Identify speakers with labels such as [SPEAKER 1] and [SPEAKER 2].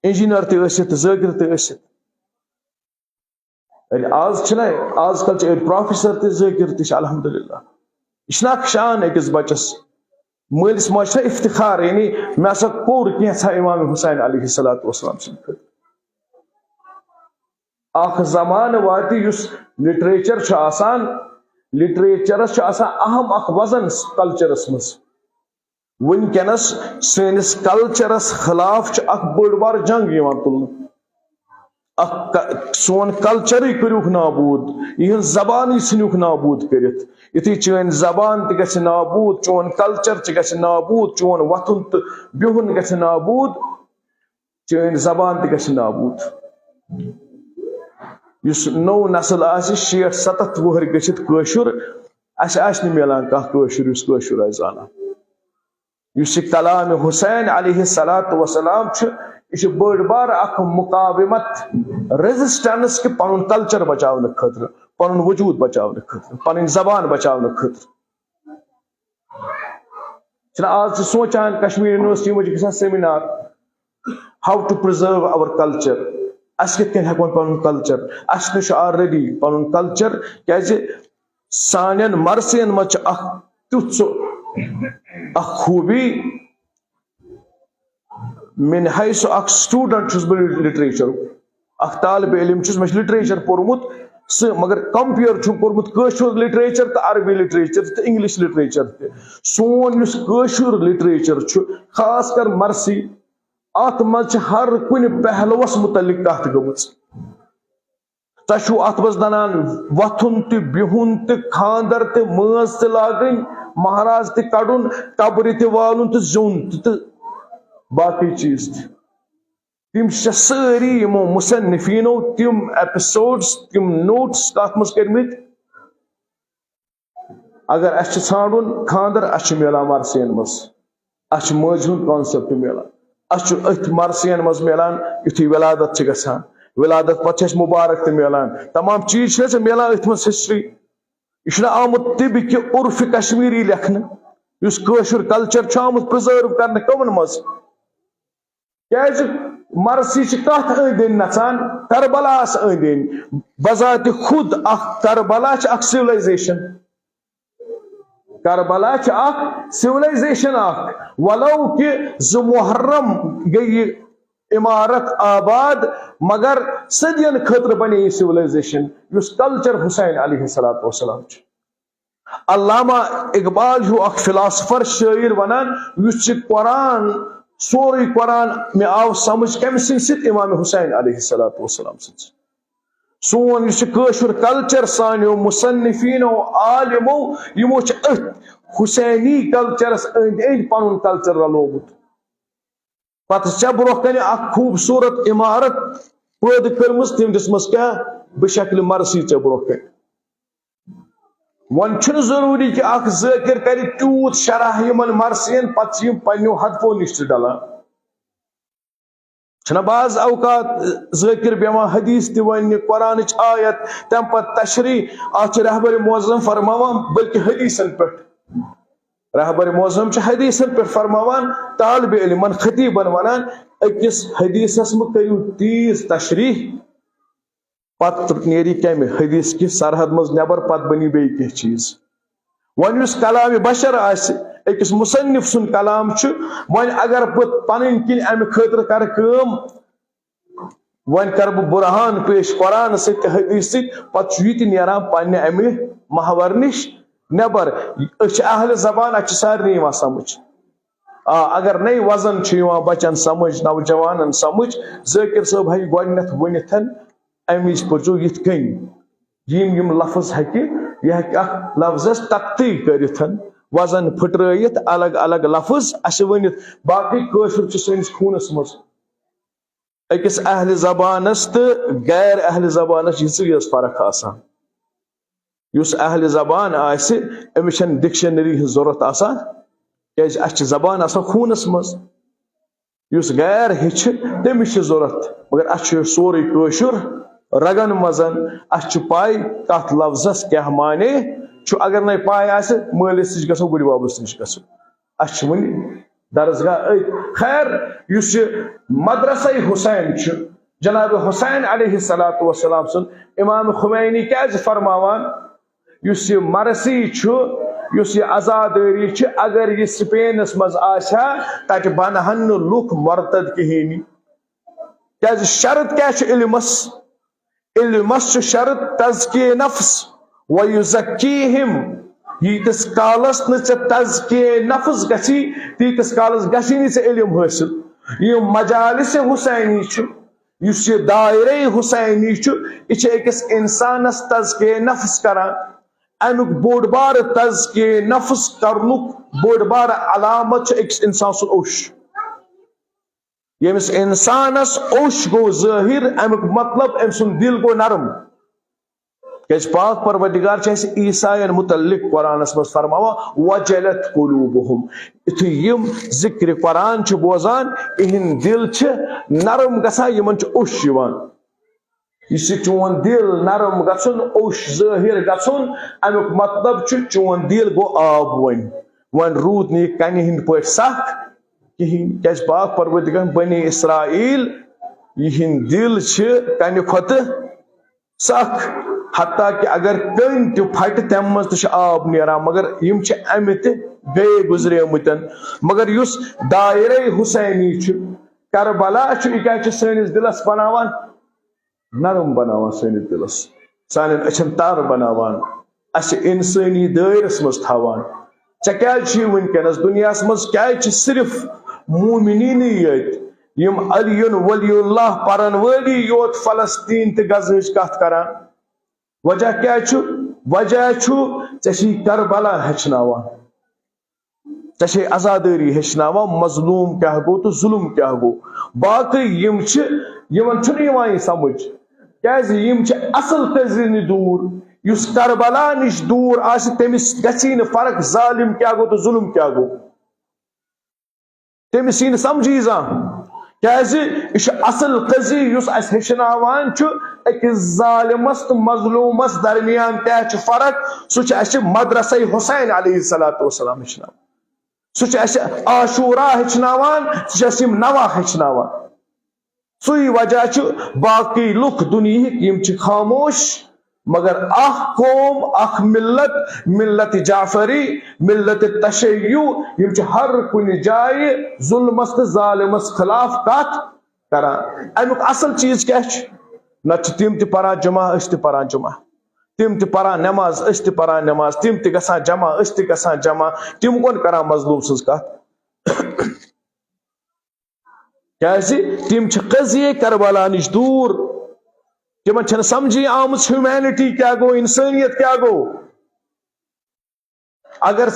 [SPEAKER 1] Engineer تہِ ٲسِتھ ذٲکر تہِ ٲسِتھ آز چھِنہ آز کل چھِ پروفیسر تہِ ذٲکر تہِ چھِ الحمدللہ. یہ چھُنہ اکھ شان أکِس بچس مٲلِس ماجہِ چھُنہ افتخار یعنی مےٚ ہسا کوٚر کینٛژھا امام حسین علیہ الصلوۃ والسلام سٕنٛدِ خٲطرٕ. اکھ زمانہٕ واتہِ یُس لٹریچر چھُ آسان لٹریچرس چھُ آسان اہم اکھ وزن کلچرس منٛز. ونکیٚنس سٲنِس کلچرس خلاف چھُ اکھ بٔڑ بار جنگ یِوان تُلنہٕ. سون کلچرٕے کٔرِوکھ نابوٗد یِہنٛز زبانٕے ژھٕنِوکھ نابوٗد کٔرِتھ. یُتھُے چٲنۍ زبان تہِ گژھِ نابوٗد چون کلچر تہِ گژھِ نابوٗد چون وۄتھُن تہٕ بِہُن گژھِ نابوٗد چٲنۍ زبان تہِ گژھِ نابوٗد. یُس نوٚو نسل آسہِ 60-70 وُہٕرۍ گٔژھِتھ کٲشُر اَسہِ آسہِ نہٕ مِلان کانٛہہ کٲشُر یُس کٲشُر آسہِ زانان. یُس یہِ کلامِ حسین علیہ الصلوۃ والسلام چھُ یہ چھُ بٔڑ بار اکھ مقاومت ریزسٹنس کہِ پنُن کلچر بچاونہٕ خٲطرٕ پنُن وجوٗد بچاونہٕ خٲطرٕ پنٕنۍ زبان بچاونہٕ خٲطرٕ. چھِنہ آز چھِ سونچان کشمیٖر یونیورسٹی منٛز چھِ گژھان سیمینار ہاو ٹو پرزٲرو اور کلچر. اَسہِ کِتھ کٔنۍ ہٮ۪کون پنُن کلچر اَسہِ نِش چھُ آلریڈی پنُن کلچر کیازِ سانٮ۪ن مرثین منٛز چھُ اکھ تیُتھ سُہ اکھ خوٗبی من حیث اکھ سٹوڈنٹ چھُس بہٕ لٹریچرُک اکھ طالبِ علم چھُس مےٚ چھُ لٹریچر پوٚرمُت سُہ مگر کمپیر چھُم کوٚرمُت کٲشُر لٹریچر تہٕ عربی لٹریچر تہٕ انگلش لٹریچر تہِ. سون یُس کٲشُر لٹریچر چھُ خاص کر مرثی اتھ منٛز چھِ ہر کُنہِ پہلوس متعلق کتھ گٔمٕژ. تۄہہِ چھُو اتھ منٛز ننان وۄتھُن تہِ بِہُن تہِ خاندر تہِ مٲنٛز تہِ لاگٕنۍ مہراز تہِ کڑُن قبرِ تہِ والُن تہٕ زیُن تہِ تہٕ باقٕے چیٖز تہِ. تِم چھِ سٲری یِمو مُصنفیٖنو تِم ایپِسوڈٕس تِم نوٹس تتھ منٛز کٔرمٕتۍ. اگر اسہِ چھُ ژھانڈُن خاندر اسہِ چھُ مِلان مرثین منٛز اسہِ چھُ مٲنٛزِ ہُنٛد کانسیپٹ مِلان اسہِ چھُ أتھۍ مرثین منٛز مِلان یُتھُے ولادت چھِ گژھان ولادت پتہٕ چھِ اسہِ مُبارک تہِ مِلان تمام چیٖز چھِ اسہِ مِلان أتھۍ منٛز ہسٹری. یہِ چھُنہٕ آمُت تِبہِ کہِ عرفہِ کشمیٖری لیکھنہٕ یُس کٲشُر کلچر چھُ آمُت پرزٲرو کرنہٕ کٔمن منٛز کیازِ مرثی چھِ کتھ أنٛدۍ أنٛدۍ نژان کربلاہس أنٛدۍ أنٛدۍ. بذاتِ خود اکھ کربلا چھِ اکھ سِولایزیشن کربلا چھِ اکھ سِولایزیشن اکھ ولو کہِ 2 محرم گٔیہِ یہِ عمارت آباد مگر صدین خٲطرٕ بنے یہِ سِولایزیشن یُس کلچر حسین علیہ الصلوۃ والسلام چھُ. علامہ اقبال ہیوٗ اکھ فلاسفر شٲعر ونان یُس چھِ قرآن سورُے قرآن مےٚ آو سمجھ کمہِ سٕنٛدِ سۭتۍ امام حسین علیہ الصلوۃ والسلام سٕنٛدِ سۭتۍ. سون یُس یہِ کٲشُر کلچر سانیو مُصنفیٖنو عالمو یِمو چھِ أتھۍ حسینی کلچرس أنٛدۍ أنٛدۍ پنُن کلچر رلومُت. پتہٕ ژےٚ برونٛہہ کنہِ اکھ خوٗبصوٗرت عمارت پٲدٕ کٔرمٕژ تٔمۍ دِژمٕژ کیاہ بشکلہِ مرثی ژےٚ برونٛہہ کنہِ. وۄنۍ چھُنہٕ ضروٗری کہِ اکھ ذٲکر کرِ تیوٗت شرح یِمن مرثین پتہٕ چھِ یِم پننیو ہدفو نِش تہِ ڈلان. چھُنہ بعض اوقات ذٲکر بیٚہوان حدیث تہِ وننہِ قرآنٕچ آیت تمہِ پتہٕ تشریح اتھ چھِ رہبر معظم فرماوان بلکہِ حدیثن پٮ۪ٹھ رہبر معظم چھِ حدیثن پٮ۪ٹھ فرماوان طالبِ علمن خطیبن ونان أکِس حدیثس منٛز کٔرِو تیٖژ تشریح پتہٕ نیرِ کمہِ حدیث کہِ سرحد منٛز نٮ۪بر پتہٕ بنی بیٚیہِ کینٛہہ چیٖز. وۄنۍ یُس کلامِ بشر آسہِ أکِس مُصنف سُنٛد کلام چھُ وۄنۍ اگر بہٕ پنٕنۍ کِنۍ امہِ خٲطرٕ کرٕ کٲم وۄنۍ کرٕ بہٕ بُرہان پیش قرآن سۭتۍ تہٕ حدیث سۭتۍ پتہٕ چھُ یہِ تہِ نیران پننہِ امہِ محور نِش نٮ۪بر. أسۍ چھِ اہلِ زبان اَسہِ چھِ سارنٕے یِوان سمجھ. اگر نَے وزن چھُ یِوان بچن سمجھ نوجوانن سمجھ ذٲکر صٲب ہیٚکہِ گۄڈٕنیتھ ؤنِتھ امہِ وِزِ پٔرزیو یِتھ کٔنۍ یِم لفظ ہیٚکہِ یہِ ہیٚکہِ اکھ لفظس تختی کٔرِتھ وزن پھٕٹرٲیِتھ الگ الگ لفظ اسہِ ؤنِتھ. باقٕے کٲشُر چھُ سٲنِس خوٗنس منٛز. أکِس اہلِ زبانس تہٕ غیر اہلِ زبانس یِژٕے یٲژ فرق آسان. یُس اہلِ زبان آسہِ أمِس چھنہٕ ڈکشنری ہٕنٛز ضروٗرت آسان کیازِ اسہِ چھِ زبان آسان خوٗنس منٛز. یُس غیر ہیٚچھِ تٔمِس چھِ ضروٗرت مگر اسہِ چھُ سورُے کٲشُر رگن منٛز اسہِ چھُ پاے کتھ لفظس کیاہ معنے چھُ. اگر نَے پاے آسہِ مٲلِس نِش گژھو بٕڈِ ببس نِش گژھو. اسہِ چھُ وُنہِ درسگاہ أتۍ خیر یس مدرسہ حسین جناب حسین علیہ الصلوۃ والسلام سن امام خمینی کیازِ فرماوان یس مرثی یس عزاداری اگر یہ سپینس مز آسا تت بنہن لوک مرتد کہینی کیازِ شرط کیا علمس علمس شرط تزکیہ نفس ویزکیہم ییتس کالس تزکیہ نفس گژھی تیتس کالس گژھی نی علم حاصل یہ مجالس حسینی اس دائرہ حسینی یہ اکس انسانس تزکیہ نفس کران امیک بوڑ بار تزکیہ نفس کرنک بوڑ بار علامت اکس انسان سن اوش یمس انسانس اوش گو ظاہر امیک مطلب ام سن دل گو نرم کیاز پاک پروردگار عیسائین متعلق قرآنس مز فرماوا وجلت قلوبہم یتھے یم ذکر قرآن بوزان اہن دل نرم گژھان یمن اوش یوان اس چون دل نرم گژھن اوش ظاہر گژھن امیک مطلب چون دل گو آب ون رود نی کنہ ہند پٲٹھۍ سخ کہین کیاز پاک پروردگار بنی اسرائیل یہند دل کنہ کھۄتہٕ سخ حتیٰ کہ اگر کن تہ پھٹ تم مز تہ آب نیران مگر یم امہ تہ گئے گزریمتن مگر اس دائرہ حسینی کربلا یہ کیا سنس دلس بناوان نرم بناوان سنس دلس سان اچھن تار بناوان اس انسانی دائرس مز تھاوان ژےٚ ونکس دنیا مز کیا صرف مومنین یت یم علی ولی اللہ پرن ولی یوت فلسطین تہ غزہچ کت کران وجہ کیا وجہ ژےٚ کربلا ہچناوان ژےٚ عزاداری ہچناوان مظلوم کیا گو تو ظلم کیا گو باقی یمن چھنہٕ سمجھ کیازِ یم اصل قضیہ نش دور اس کربلا نش دور آس تمس گژھی نہٕ فرق ظالم کیا گو تو ظلم کیا گو تمس یی نہٕ سمجھی زانٛہہ کیازِ یہ اصل قضیہ اس ہچناوان اکس ظالمس تو مظلومس درمیان کیا فرق سہ مدرسہ حسین علیہ الصلوۃ والسلام ہچناوان سہ عاشورہ ہچناوان سہ نوا ہچناوان سی وجہ باقی لک دنیاک یم خاموش مگر اخ قوم اخ ملت ملت جعفری ملت تشیع یم ہر کن جائے ظلمس تو ظالمس خلاف کت کران امیک اصل چیز کیا نت تم تہ پران جمع اس تہ پران جمع تم تہ پران نماز اس تہ پران نماز تم تہ گژھان جمع اس تہ گژھان جمع تم کون کران مظلوم سز کت کیازِ تم قضیہ کربلا نش دور تمن چھنہ سمجھی آمت ہیومینٹی کیا گو انسانیت کیا گو اگر